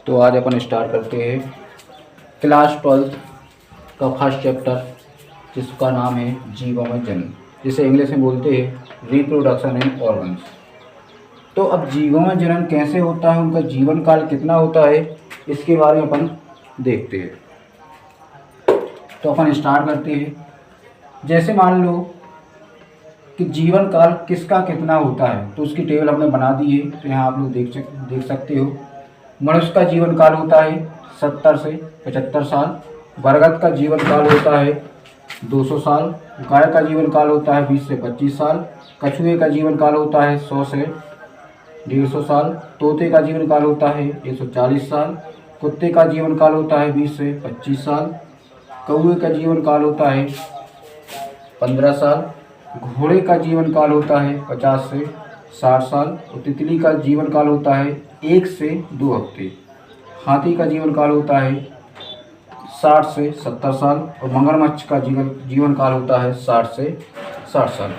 तो आज अपन स्टार्ट करते हैं क्लास 12th का फर्स्ट चैप्टर, जिसका नाम है जीवों में जन्म, जिसे इंग्लिश में बोलते हैं रिप्रोडक्शन इन ऑर्गन्स। तो अब जीवों में जन्म कैसे होता है, उनका जीवन काल कितना होता है, इसके बारे में अपन देखते हैं। तो अपन स्टार्ट करते हैं। जैसे मान लो कि जीवन काल किसका कितना होता है, तो उसकी टेबल हमने बना दी है। तो यहाँ आप लोग देख सकते हो। मनुष्य का जीवन काल होता है 70 से 75 साल, बरगद का जीवन काल होता है 200 साल, गाय का जीवन काल होता है 20 से 25 साल, कछुए का जीवन काल होता है 100 से 150 साल, तोते का जीवन काल होता है 140 साल, कुत्ते का जीवन काल होता है 20 से 25 साल, कौवे का जीवन काल होता है 15 साल, घोड़े का जीवन काल होता है 50 से 60 साल, और तितली का जीवन काल होता है 1 से 2 हफ्ते, हाथी का जीवन काल होता है 60 से 70 साल, और मगरमच्छ का जीवन काल होता है 60 से 60 साल।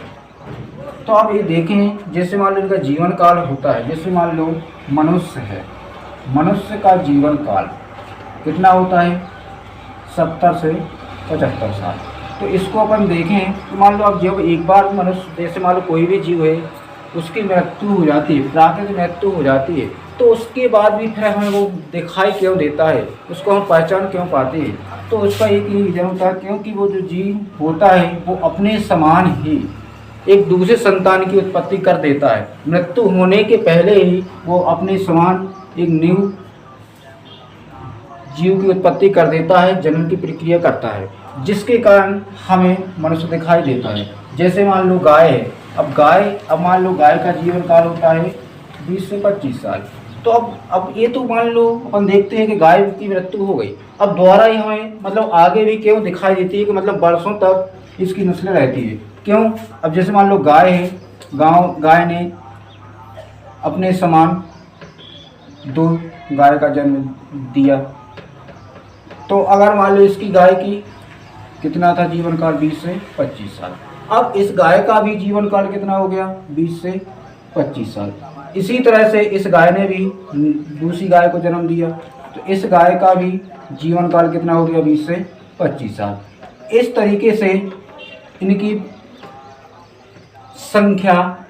तो आप ये देखें, जैसे मान लो इनका जीवन काल होता है, जैसे मान लो मनुष्य है, मनुष्य का जीवन काल कितना होता है 70 से 75 साल। तो इसको अपन देखें तो मान लो अब जब एक बार मनुष्य, जैसे मान लो कोई भी जीव है, उसकी मृत्यु हो जाती है, प्राकृतिक मृत्यु हो जाती है, तो उसके बाद भी फिर हमें वो दिखाई क्यों देता है, उसको हम पहचान क्यों पाते हैं? तो उसका एक ही रीज़न होता है, क्योंकि वो जो जीव होता है वो अपने समान ही एक दूसरे संतान की उत्पत्ति कर देता है। मृत्यु होने के पहले ही वो अपने समान एक न्यू जीव की उत्पत्ति कर देता है, जन्म की प्रक्रिया करता है, जिसके कारण हमें मनुष्य दिखाई देता है। जैसे मान लो गाय है, अब मान लो गाय का जीवन काल होता है 20 से 25 साल। तो अब ये तो मान लो अपन देखते हैं कि गाय की मृत्यु हो गई, अब दोबारा ही हमें मतलब आगे भी क्यों दिखाई देती है कि मतलब वर्षों तक इसकी नस्लें रहती है। क्यों? अब जैसे मान लो गाय है, गाय ने अपने समान 2 गाय का जन्म दिया, तो अगर मान लो इसकी गाय की कितना था जीवन काल 20 से 25 साल, अब इस गाय का भी जीवन काल कितना हो गया 20 से 25 साल। इसी तरह से इस गाय ने भी दूसरी गाय को जन्म दिया, तो इस गाय का भी जीवन काल कितना हो गया 20 से 25 साल। इस तरीके से इनकी संख्या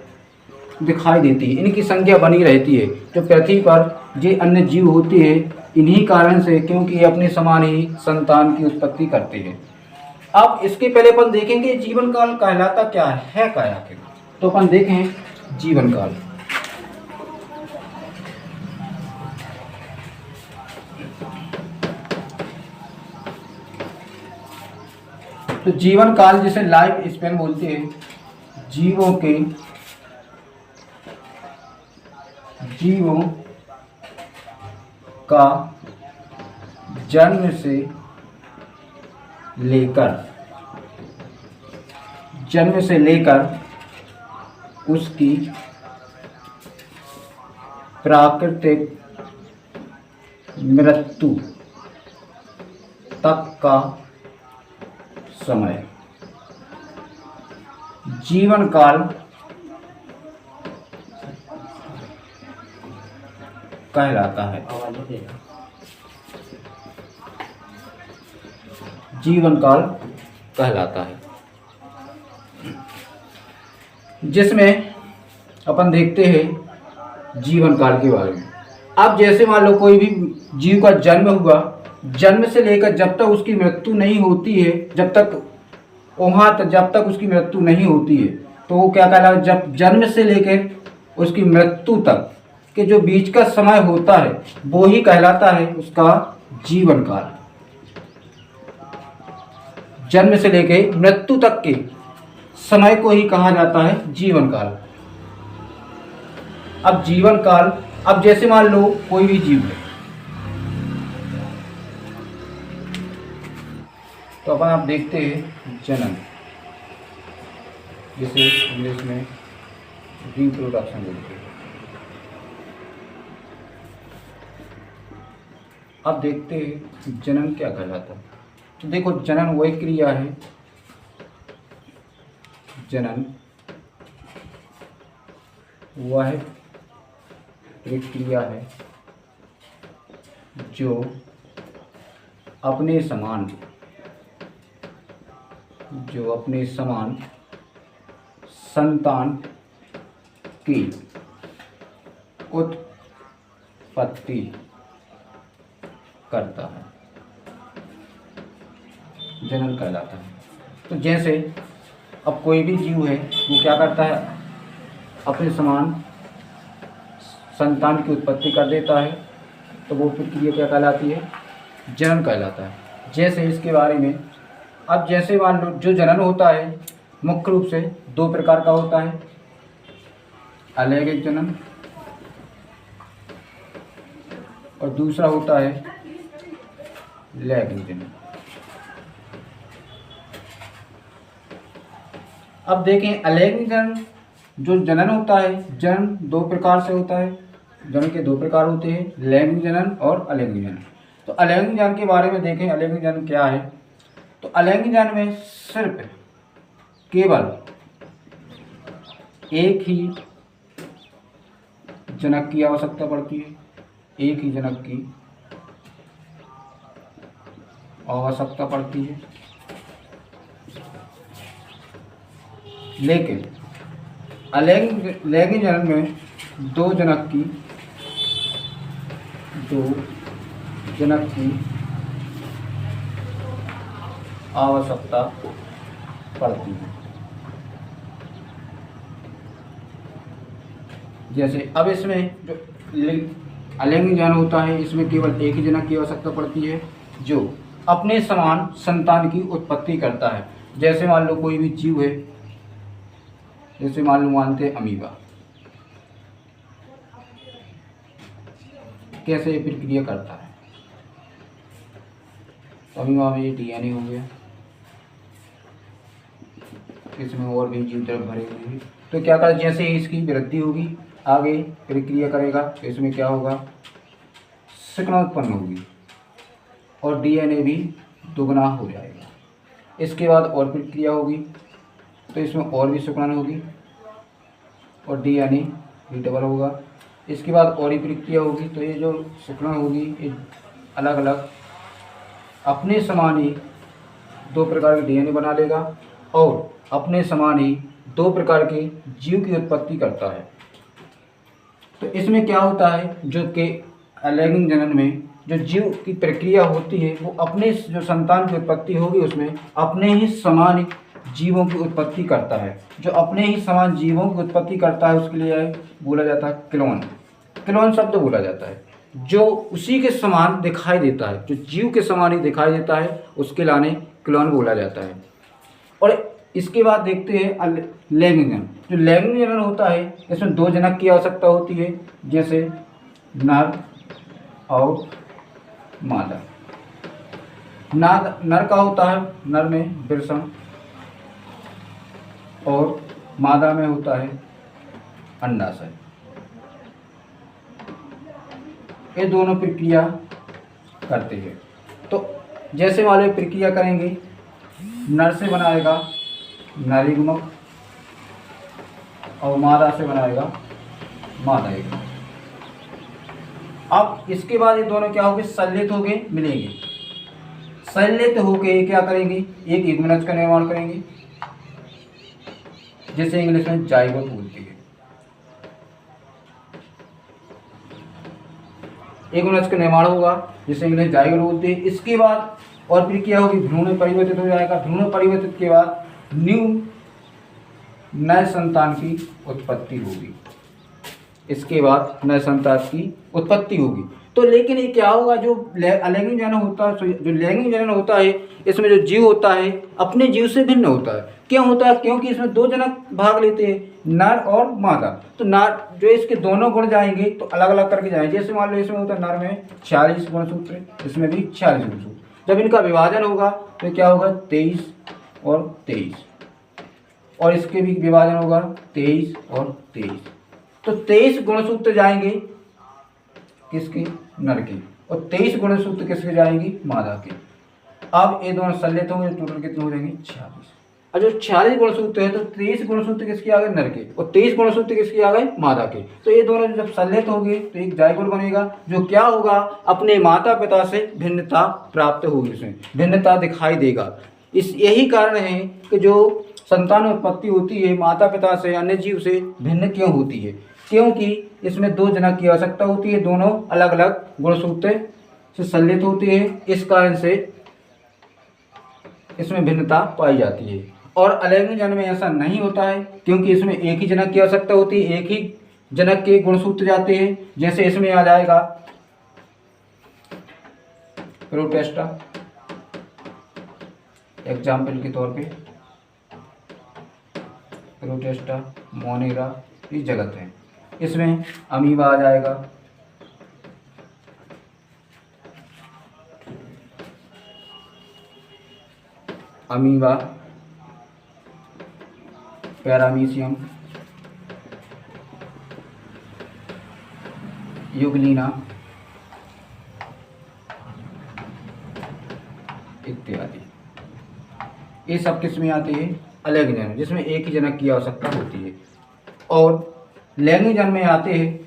दिखाई देती है, इनकी संख्या बनी रहती है। जो पृथ्वी पर जो अन्य जीव होते हैं, इन्हीं कारण से, क्योंकि ये अपने समान ही संतान की उत्पत्ति करते हैं। अब इसके पहले अपन देखेंगे जीवन काल कहलाता क्या है आखिर। तो अपन देखें जीवन काल। तो जीवन काल जिसे लाइफ स्पैन बोलते हैं, जीवों का जन्म से लेकर उसकी प्राकृतिक मृत्यु तक का समय जीवन काल कहलाता है। जीवन काल कहलाता है, जिसमें अपन देखते हैं जीवन काल के बारे में। अब जैसे मान लो कोई भी जीव का जन्म हुआ, जन्म से लेकर जब तक उसकी मृत्यु नहीं होती है, जब तक उसकी मृत्यु नहीं होती है, तो वो क्या कहलाता है? जब जन्म से लेकर उसकी मृत्यु तक के जो बीच का समय होता है, वो ही कहलाता है उसका जीवन काल। जन्म से लेके मृत्यु तक के समय को ही कहा जाता है जीवन काल। अब जीवन काल, अब जैसे मान लो कोई भी जीव है, तो अपन आप देखते हैं जन्म, जिसे इंग्लिश में रिप्रोडक्शन बोलते हैं। अब देखते हैं जन्म क्या कहलाता है। तो देखो, जनन वही क्रिया है, जनन वह एक क्रिया है जो अपने समान संतान की उत्पत्ति करता है, जनन कहलाता है। तो जैसे अब कोई भी जीव है वो क्या करता है, अपने समान संतान की उत्पत्ति कर देता है, तो वो प्रक्रिया क्या कहलाती है, जनन कहलाता है। जैसे इसके बारे में अब जैसे मान लो जो जनन होता है मुख्य रूप से दो प्रकार का होता है, अलैंगिक जनन और दूसरा होता है लैंगिक जनन। अब देखें अलैंगिक जनन, जो जनन होता है, जनन दो प्रकार से होता है, जनन के दो प्रकार होते हैं, लैंगिक जनन और अलैंगिक जनन। तो अलैंगिक जनन के बारे में देखें, अलैंगिक जनन क्या है। तो अलैंगिक जनन में सिर्फ केवल एक ही जनक की आवश्यकता पड़ती है, एक ही जनक की आवश्यकता पड़ती है। लेकिन लैंगिक जनन में दो जनक की आवश्यकता पड़ती है। जैसे अब इसमें जो अलैंगिक जनन होता है इसमें केवल एक ही जनक की आवश्यकता पड़ती है जो अपने समान संतान की उत्पत्ति करता है। जैसे मान लो कोई भी जीव है, जैसे मान लो मानते हैं अमीबा, कैसे ये प्रक्रिया करता है। तो अमीबा में ये डीएनए हो गया, इसमें और भी जीव तरफ भरे हुए हैं। तो क्या कर, जैसे ही इसकी वृद्धि होगी आगे प्रक्रिया करेगा तो इसमें क्या होगा, सिकुड़न उत्पन्न होगी और डीएनए भी दोगुना हो जाएगा। इसके बाद और प्रक्रिया होगी तो इसमें और भी सिकुड़न होगी और डीएनए भी डबल होगा। इसके बाद और ही प्रक्रिया होगी तो ये जो सिकुड़न होगी ये अलग अलग अपने समान ही दो प्रकार के डीएनए बना लेगा और अपने समान ही दो प्रकार के जीव की उत्पत्ति करता है। तो इसमें क्या होता है, जो कि अलैंगिक जनन में जो जीव की प्रक्रिया होती है वो अपने जो संतान की उत्पत्ति होगी उसमें अपने ही समान जीवों की उत्पत्ति करता है। जो अपने ही समान जीवों की उत्पत्ति करता है उसके लिए बोला जाता है क्लोन। क्लोन शब्द बोला जाता है जो उसी के समान दिखाई देता है, जो जीव के समान ही दिखाई देता है उसके लाने क्लोन बोला जाता है। और इसके बाद देखते हैं लैंगिक जनन। जो लैंगिक जनन होता है इसमें दो जनक की आवश्यकता होती है, जैसे नर और मादा। नर का होता है, नर में वृषण और मादा में होता है अंडाशय। ये दोनों प्रक्रिया करते हैं। तो जैसे वाले प्रक्रिया करेंगे, नर से बनाएगा नरयुग्मक और मादा से बनाएगा मादा युग्मक। अब इसके बाद ये दोनों क्या होंगे, संलित होके मिलेंगे। संलित होके क्या करेंगे, एक युग्मनज का निर्माण करेंगे जिसे इंग्लिश में जाइगोट बोलती है। युग्मनज का निर्माण होगा जिसे इंग्लिश जाइगोट बोलते हैं। इसके बाद और प्रक्रिया होगी, भ्रूण में परिवर्तित हो जाएगा। भ्रूण में परिवर्तित के बाद नए संतान की उत्पत्ति होगी। इसके बाद नए संतान की उत्पत्ति होगी। तो लेकिन ये क्या होगा, जो अलैंगिक जनन होता है, जो लैंगिक जनन होता है इसमें जो जीव होता है अपने जीव से भिन्न होता है। क्यों होता है, क्योंकि इसमें दो जनक भाग लेते हैं, नर और मादा। तो नर जो इसके दोनों गुण जाएंगे तो अलग अलग करके जाएंगे। जैसे मान लो इसमें होता है नर में 46 गुणसूत्र, इसमें भी 46 गुणसूत्र। जब इनका विभाजन होगा तो क्या होगा 23 और 23, और इसके भी विभाजन होगा 23 और 23। तो 23 गुणसूत्र जाएंगे किसके, नर के, और 23 गुणसूत्र किसके जाएंगे, मादा के। अब ये दोनों संलित होंगे, टोटल कितने हो जाएंगे 46। और जो 46 गुणसूत्र है तो 23 गुणसूत्र किसके आ गए, नर के, और 23 गुणसूत्र किसके आ गए, मादा के। तो ये दोनों जब संलित होंगे तो एक जायगोट बनेगा, जो क्या होगा, अपने माता पिता से भिन्नता प्राप्त होगी, उसमें भिन्नता दिखाई देगा। इस यही कारण है कि जो संतान उत्पत्ति होती है माता पिता से अन्य जीव से भिन्न क्यों होती है, क्योंकि इसमें 2 जनक की आवश्यकता होती है, दोनों अलग अलग गुणसूत्र से संलित होते हैं, इस कारण से इसमें भिन्नता पाई जाती है। और अलैंगिक जन्म में ऐसा नहीं होता है, क्योंकि इसमें एक ही जनक की आवश्यकता होती है, एक ही जनक के गुणसूत्र जाते हैं। जैसे इसमें आ जाएगा प्रोटेस्टा, एग्जाम्पल के तौर पे प्रोटेस्टा, मोनेरा, ये जगत है। इसमें अमीबा आ जाएगा, अमीबा, पैरामीशियम, युगलीना इत्यादि। ये सब किस में आती है, अलैंगिक जन्म, जिसमें एक ही जनक की आवश्यकता होती है। और लैंगिक जन्म में आते हैं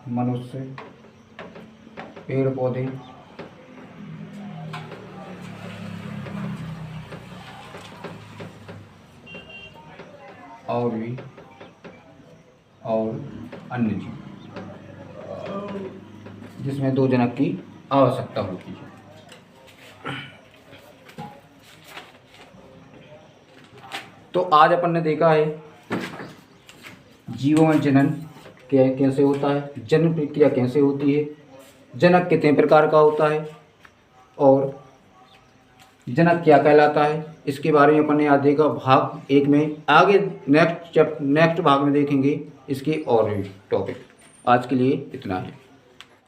मनुष्य, पेड़ पौधे, और भी और अन्य जीव, जिसमें 2 जनक की आवश्यकता होती है। तो आज अपन ने देखा है जीवों में जनन कैसे होता है, जन्म प्रक्रिया कैसे होती है, जनक कितने प्रकार का होता है, और जनक क्या कहलाता है, इसके बारे में अपन ने आज देखा भाग 1 में। आगे नेक्स्ट भाग में देखेंगे इसके और भी टॉपिक। आज के लिए इतना है।